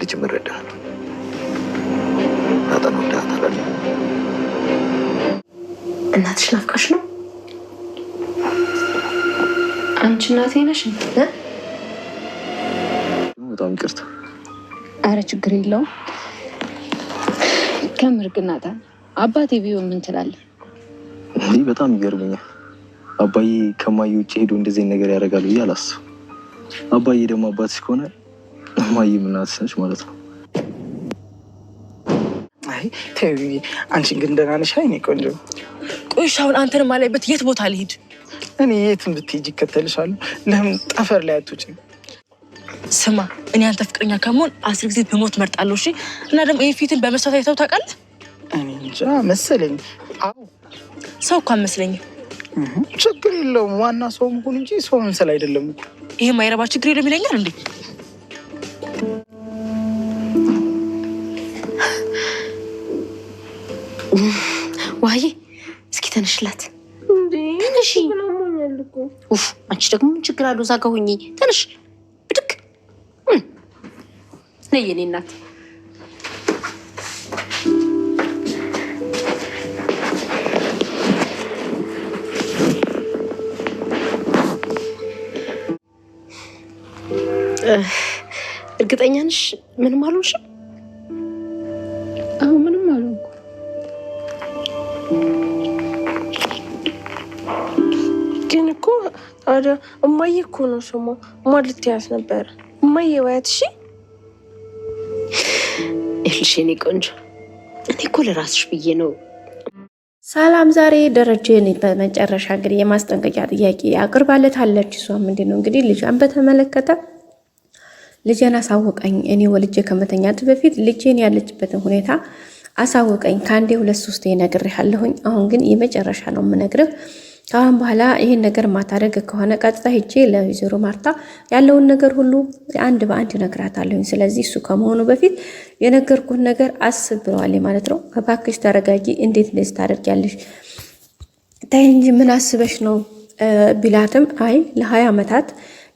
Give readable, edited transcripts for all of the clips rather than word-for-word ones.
ልጅ መረዳት አጣን ወዳታለን። እናትሽ ናፍቃሽ ነው? አንቺ እናቴ ነሽ እንዴ? በጣም ይቅርታ። አረ ችግር የለውም። ከምር ግን ናታን አባቴ ቢሆን ምን ትላለህ? ይህ በጣም ይገርመኛል። አባዬ ከማዬ ውጭ ሄዶ እንደዚህ ነገር ያደርጋል ብዬ አላስብም። አባዬ ደግሞ አባትሽ ከሆነ ማዬ እናትሽ ነች ማለት ነው። አይ ተይ፣ አንቺን ግን ደህና ነሽ? አይ እኔ ቆንጆ። ቆይ አሁን አንተን ማላይበት የት ቦታ ልሂድ? እኔ የትም ብትሄጂ እከተልሻለሁ። ለምን ጠፈር ላይ አትወጪም? ስማ፣ እኔ አንተ ፍቅረኛ ከመሆን 10 ጊዜ በሞት መርጣለሁ። እሺ? እና ደግሞ ይሄ ፊትን በመስዋዕት አይተው ታውቃለህ? እኔ እንጃ መሰለኝ። አዎ ሰው እኮ አመስለኝ። ችግር የለውም ዋና ሰው መሆን እንጂ ሰው መምሰል አይደለም እኮ። ይሄ ማይረባ ችግር የለም ይለኛል እንዴ? ዋዬ እስኪ ተነሽላት። ተነሺ። ኡፍ አንቺ ደግሞ ምን ችግር አለው? እዛ ጋ ሁኚ። ተነሽ ብድግ ነይ የኔ እናት። እርግጠኛ ነሽ ምንም አልሆንሽም? አዎ ምንም አልሆንኩም። ግን እኮ ታዲያ እማዬ እኮ ነው ስሟ። ማን ልትያዝ ነበር? እማዬ ወያት። እሺ ይልሽ የኔ ቆንጆ፣ እኔ እኮ ለራስሽ ብዬ ነው። ሰላም፣ ዛሬ ደረጀን በመጨረሻ እንግዲህ የማስጠንቀቂያ ጥያቄ አቅርባለታለች። እሷ ምንድነው እንግዲህ ልጇን በተመለከተ ልጄን አሳውቀኝ፣ እኔ ወልጄ ከመተኛት በፊት ልጄን ያለችበትን ሁኔታ አሳውቀኝ። ከአንዴ 2-3 ነግሬሃለሁኝ። አሁን ግን የመጨረሻ ነው የምነግርህ። ከአሁን በኋላ ይሄን ነገር ማታደርግ ከሆነ ቀጥታ ሄጄ ለወይዘሮ ማርታ ያለውን ነገር ሁሉ አንድ በአንድ እነግራታለሁኝ። ስለዚህ እሱ ከመሆኑ በፊት የነገርኩት ነገር አስብ ብለዋል ማለት ነው። እባክሽ ተረጋጊ፣ እንዴት እንደዚህ ታደርጊያለሽ? ተይ እንጂ ምን አስበሽ ነው ቢላትም አይ ለ20 ዓመታት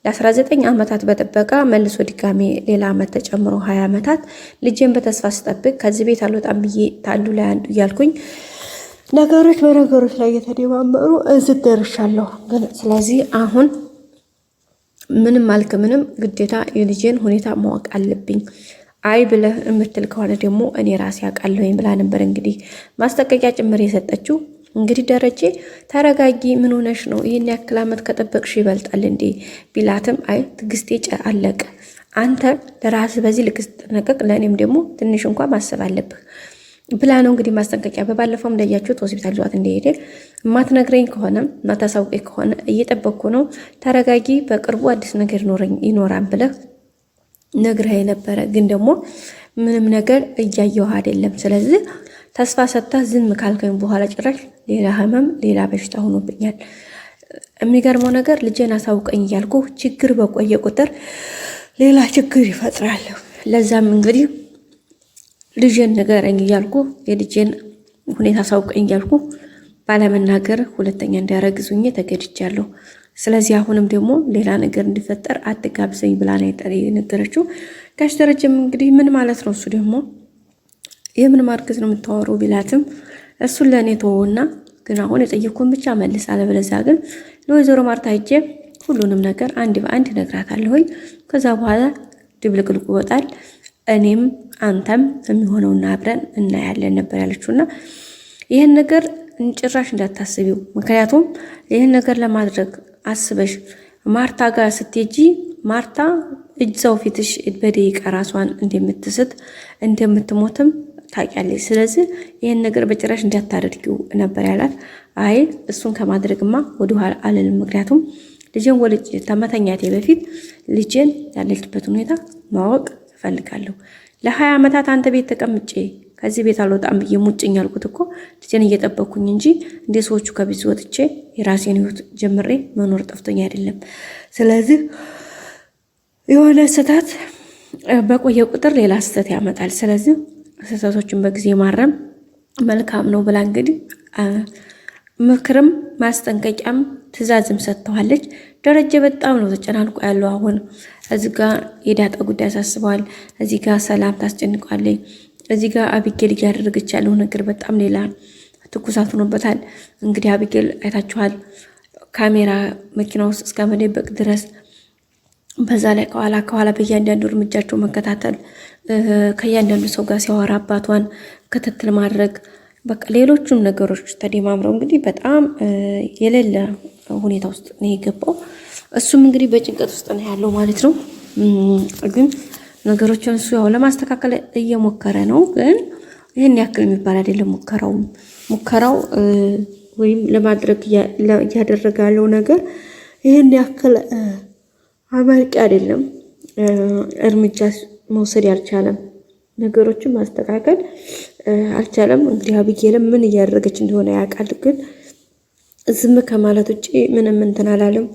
ለ19 ዓመታት በጥበቃ መልሶ ድጋሜ ሌላ ዓመት ተጨምሮ 20 ዓመታት ልጄን በተስፋ ስጠብቅ ከዚህ ቤት አልወጣም ብዬ ታንዱ ላይ አንዱ እያልኩኝ ነገሮች በነገሮች ላይ እየተደማመሩ እዚህ ደርሻለሁ። ግን ስለዚህ አሁን ምንም አልክ ምንም ግዴታ የልጄን ሁኔታ ማወቅ አለብኝ። አይ ብለህ የምትል ከሆነ ደግሞ እኔ ራሴ አውቃለሁኝ ብላ ነበር እንግዲህ ማስጠንቀቂያ ጭምር የሰጠችው። እንግዲህ ደረጀ ተረጋጊ፣ ምን ሆነሽ ነው? ይሄን ያክል ዓመት ከጠበቅሽ ይበልጣል እንዴ ቢላትም አይ ትግስቴ አለቀ። አንተ ለራስህ በዚህ ልክ ስትጠነቀቅ ለእኔም ደግሞ ትንሽ እንኳን ማሰብ አለብህ ብላ ነው እንግዲህ ማስጠንቀቂያ። በባለፈውም እንዳያችሁት ሆስፒታል ይዟት እንደሄደ ማትነግረኝ ከሆነ ማታሳውቀኝ ከሆነ እየጠበቅኩ ነው፣ ተረጋጊ፣ በቅርቡ አዲስ ነገር ይኖራል ብለህ ነግረህ ነበረ። ግን ደግሞ ምንም ነገር እያየሁ አይደለም። ስለዚህ ተስፋ ሰጥተህ ዝም ካልከኝ በኋላ ጭራሽ ሌላ ህመም ሌላ በሽታ ሆኖብኛል። የሚገርመው ነገር ልጄን አሳውቀኝ እያልኩ ችግር በቆየ ቁጥር ሌላ ችግር ይፈጥራል። ለዛም እንግዲህ ልጄን ንገረኝ እያልኩ የልጄን ሁኔታ አሳውቀኝ እያልኩ ባለመናገር ሁለተኛ እንዲያረግዙኝ ተገድጃለሁ። ስለዚህ አሁንም ደግሞ ሌላ ነገር እንዲፈጠር አትጋብዘኝ ብላ ነው የነገረችው። ጋሽ ደረጀም እንግዲህ ምን ማለት ነው? እሱ ደግሞ የምን ማርገዝ ነው የምታወሩ ቢላትም እሱን ለእኔ ተወውና ግን አሁን የጠየኩን ብቻ መልስ፣ አለበለዚያ ግን ለወይዘሮ ማርታ ሂጄ ሁሉንም ነገር አንድ በአንድ እነግራታለሁኝ። ከዛ በኋላ ድብልቅልቁ ይወጣል። እኔም አንተም የሚሆነውና አብረን እናያለን ነበር ያለችውና ይህን ነገር ጭራሽ እንዳታስቢው። ምክንያቱም ይህን ነገር ለማድረግ አስበሽ ማርታ ጋር ስትሄጂ ማርታ እዛው ፊትሽ በደቂቃ ራሷን እንደምትስት እንደምትሞትም ታውቂያለሽ። ስለዚህ ይህን ነገር በጭራሽ እንዳታደርጊው ነበር ያላት። አይ እሱን ከማድረግማ ወደኋላ አልልም። ምክንያቱም ልጄን ወልጄ ተመተኛቴ በፊት ልጄን ያለችበት ሁኔታ ማወቅ እፈልጋለሁ። ለ20 ዓመታት አንተ ቤት ተቀምጬ ከዚህ ቤት አልወጣም ብዬ ሙጭኝ ያልኩት እኮ ልጄን እየጠበቅኩኝ እንጂ እንደ ሰዎቹ ከቤት ወጥቼ የራሴን ህይወት ጀምሬ መኖር ጠፍቶኝ አይደለም። ስለዚህ የሆነ ስህተት በቆየ ቁጥር ሌላ ስህተት ያመጣል። ስለዚህ ስህተቶችን በጊዜ ማረም መልካም ነው ብላ እንግዲህ ምክርም ማስጠንቀቂያም ትዕዛዝም ሰጥተዋለች። ደረጀ በጣም ነው ተጨናንቆ ያለው። አሁን እዚህ ጋር የዳጣ ጉዳይ ያሳስበዋል። እዚህ ጋር ሰላም ታስጨንቋለች። እዚህ ጋር አቢጌል እያደረገች ያለው ነገር በጣም ሌላ ትኩሳት ሆኖበታል። እንግዲህ አቢጌል አይታችኋል፣ ካሜራ መኪና ውስጥ እስከ መደበቅ ድረስ፣ በዛ ላይ ከኋላ በእያንዳንዱ እርምጃቸው መከታተል፣ ከእያንዳንዱ ሰው ጋር ሲያወራ አባቷን ክትትል ማድረግ፣ በቃ ሌሎቹም ነገሮች ተደማምረው እንግዲህ በጣም የሌለ ሁኔታ ውስጥ ነው የገባው። እሱም እንግዲህ በጭንቀት ውስጥ ነው ያለው ማለት ነው። ግን ነገሮችን እሱ ያው ለማስተካከል እየሞከረ ነው። ግን ይህን ያክል የሚባል አይደለም ሙከራው ወይም ለማድረግ እያደረገ ያለው ነገር ይህን ያክል አመርቂ አይደለም። እርምጃ መውሰድ ያልቻለም፣ ነገሮችን ማስተካከል አልቻለም። እንግዲህ አቢጌልም ምን እያደረገች እንደሆነ ያውቃል። ግን ዝም ከማለት ውጭ ምንም እንትን አላለም።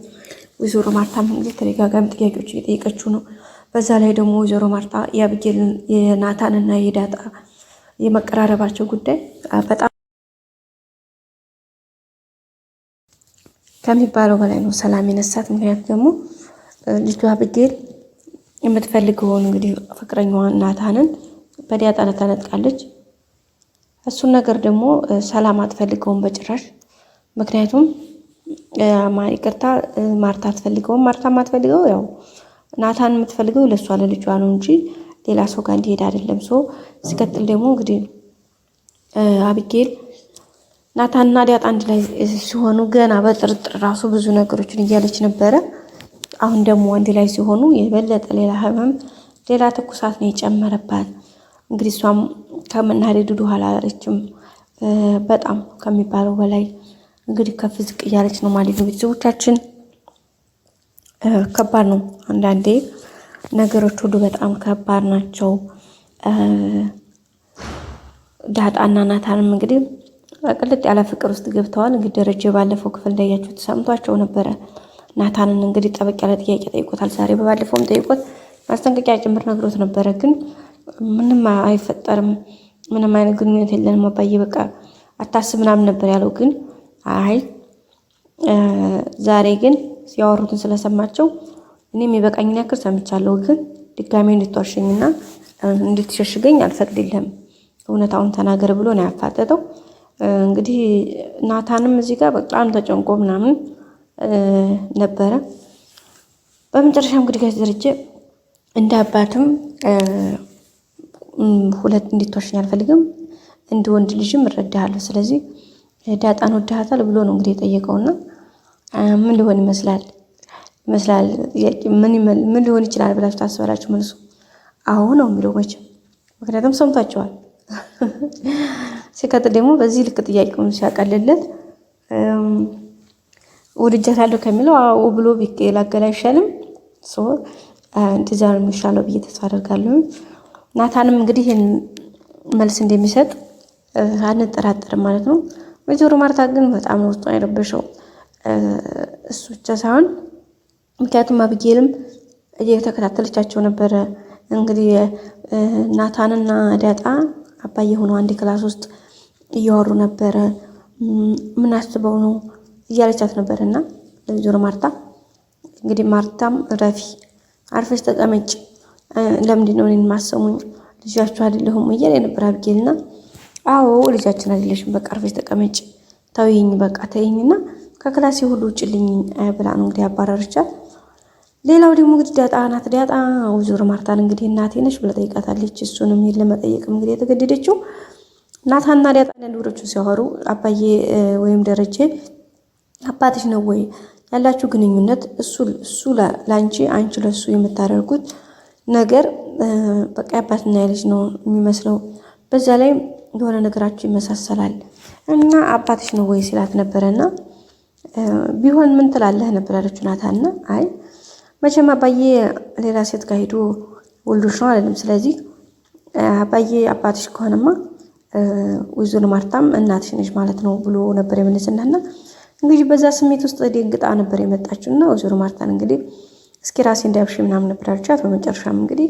ወይዘሮ ማርታም እንግዲህ ተደጋጋሚ ጥያቄዎች እየጠየቀችው ነው። በዛ ላይ ደግሞ ወይዘሮ ማርታ የአቢጌልን የናታንና የዳጣ የመቀራረባቸው ጉዳይ በጣም ከሚባለው በላይ ነው ሰላም የነሳት። ምክንያቱም ደግሞ ልጇ አቢጌል የምትፈልገውን እንግዲህ ፍቅረኛዋን ናታንን በዳጣ ተነጥቃለች። እሱን ነገር ደግሞ ሰላም አትፈልገውም በጭራሽ። ምክንያቱም ይቅርታ ማርታ አትፈልገውም። ማርታ የማትፈልገው ያው ናታን የምትፈልገው ለሷ ለልጇ ነው እንጂ ሌላ ሰው ጋር እንዲሄድ አይደለም። ሲቀጥል ደግሞ እንግዲህ አቢጌል ናታንና ዳጣ አንድ ላይ ሲሆኑ ገና በጥርጥር ራሱ ብዙ ነገሮችን እያለች ነበረ። አሁን ደግሞ አንድ ላይ ሲሆኑ የበለጠ ሌላ ህመም፣ ሌላ ትኩሳት ነው የጨመረባት። እንግዲህ እሷም ከመናደድ ወደ ኋላ አላለችም። በጣም ከሚባለው በላይ እንግዲህ ከፍ ዝቅ እያለች ነው ማለት ነው። ቤተሰቦቻችን ከባድ ነው። አንዳንዴ ነገሮች ሁሉ በጣም ከባድ ናቸው። ዳጣና ናታንም እንግዲህ ቅልጥ ያለ ፍቅር ውስጥ ገብተዋል። እንግዲህ ደረጀ ባለፈው ክፍል እንዳያችሁ ተሰምቷቸው ነበረ። ናታንን እንግዲህ ጠበቅ ያለ ጥያቄ ጠይቆታል። ዛሬ በባለፈውም ጠይቆት ማስጠንቀቂያ ጭምር ነግሮት ነበረ። ግን ምንም አይፈጠርም፣ ምንም አይነት ግንኙነት የለንም አባዬ በቃ አታስብ ምናምን ነበር ያለው። ግን አይ ዛሬ ግን ሲያወሩትን ስለሰማቸው እኔም የበቃኝን ያክል ሰምቻለሁ። ግን ድጋሜ እንድትዋሸኝና እንድትሸሽገኝ አልፈቅድልህም፣ እውነታውን ተናገር ብሎ ነው ያፋጠጠው። እንግዲህ ናታንም እዚህ ጋር በጣም ተጨንቆ ምናምን ነበረ። በመጨረሻ እንግዲህ ጋር ደረጀ እንደ አባትም ሁለት እንድትዋሸኝ አልፈልግም፣ እንደ ወንድ ልጅም እረዳሃለሁ። ስለዚህ ዳጣን ወድሃታል ብሎ ነው እንግዲህ የጠየቀውና ምን ሊሆን ይመስላል ምን ሊሆን ይችላል ብላችሁ ታስባላችሁ? መልሱ አዎ ነው የሚለው መቼም፣ ምክንያቱም ሰምታችኋል። ሲቀጥል ደግሞ በዚህ ልክ ጥያቄውን ሲያቀልለት ወድጃታለሁ ከሚለው አዎ ብሎ ቢገላገል አይሻልም? እንደዛ ነው የሚሻለው ብዬ ተስፋ አደርጋለሁ። ናታንም እንግዲህ ይህን መልስ እንደሚሰጥ አንጠራጠርም ማለት ነው። ወይዘሮ ማርታ ግን በጣም ነው ውስጧን የረበሸው። እሱ ብቻ ሳይሆን ምክንያቱም አቢጌልም እየተከታተለቻቸው ነበረ። እንግዲህ ናታንና ዳጣ አባዬ ሆነው አንድ ክላስ ውስጥ እያወሩ ነበረ። ምን አስበው ነው እያለቻት ነበር። እና ለወይዘሮ ማርታ እንግዲህ ማርታም ረፊ አርፈሽ ተቀመጭ፣ ለምንድን ነው እኔን ማሰሙኝ? ልጃችሁ አይደለሁም እያለ ነበር አቢጌልና አዎ ልጃችን አይደለሽም፣ በቃ አርፈሽ ተቀመጭ፣ ተይኝ፣ በቃ ተይኝና ከክላሴ ሁሉ ውጭልኝ ብላ ነው እንግዲህ አባረረቻት። ሌላው ደግሞ እንግዲህ ዳጣ ናት። ዳጣ ወይዘሮ ማርታን እንግዲህ እናቴ ነሽ ብላ ጠይቃታለች። እሱንም ለመጠየቅም እንግዲህ የተገደደችው ናታንና ዳጣ ነገሮችን ሲያወሩ አባዬ ወይም ደረጀ አባትሽ ነው ወይ ያላችሁ ግንኙነት እሱ ላንቺ አንቺ ለሱ የምታደርጉት ነገር በቃ አባትና ልጅ ነው የሚመስለው። በዛ ላይ የሆነ ነገራችሁ ይመሳሰላል እና አባትሽ ነው ወይ ሲላት ነበረና ቢሆን ምን ትላለህ ነበር ያለችው ናታንና አይ መቼም አባዬ ሌላ ሴት ጋር ሄዶ ወልዶሽ ነው አይደለም። ስለዚህ አባዬ አባትሽ ከሆነማ ወይዘሮ ማርታም እናትሽ ነሽ ማለት ነው ብሎ ነበር የመለሰና እንግዲህ በዛ ስሜት ውስጥ ደንግጣ ነበር የመጣችውና ወይዘሮ ማርታን እንግዲህ እስኪ ራሴ እንዳብሽ ምናምን ነበር አለቻት። በመጨረሻም እንግዲህ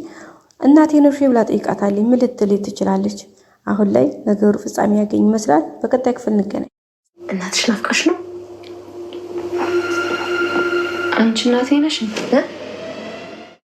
እናቴ ነሽ ብላ ጠይቃታለች። ምን ልትል ትችላለች? አሁን ላይ ነገሩ ፍጻሜ ያገኝ ይመስላል። በቀጣይ ክፍል እንገናኝ። እናትሽ ናፍቃሽ ነው? አንቺ እናቴ ነሽ?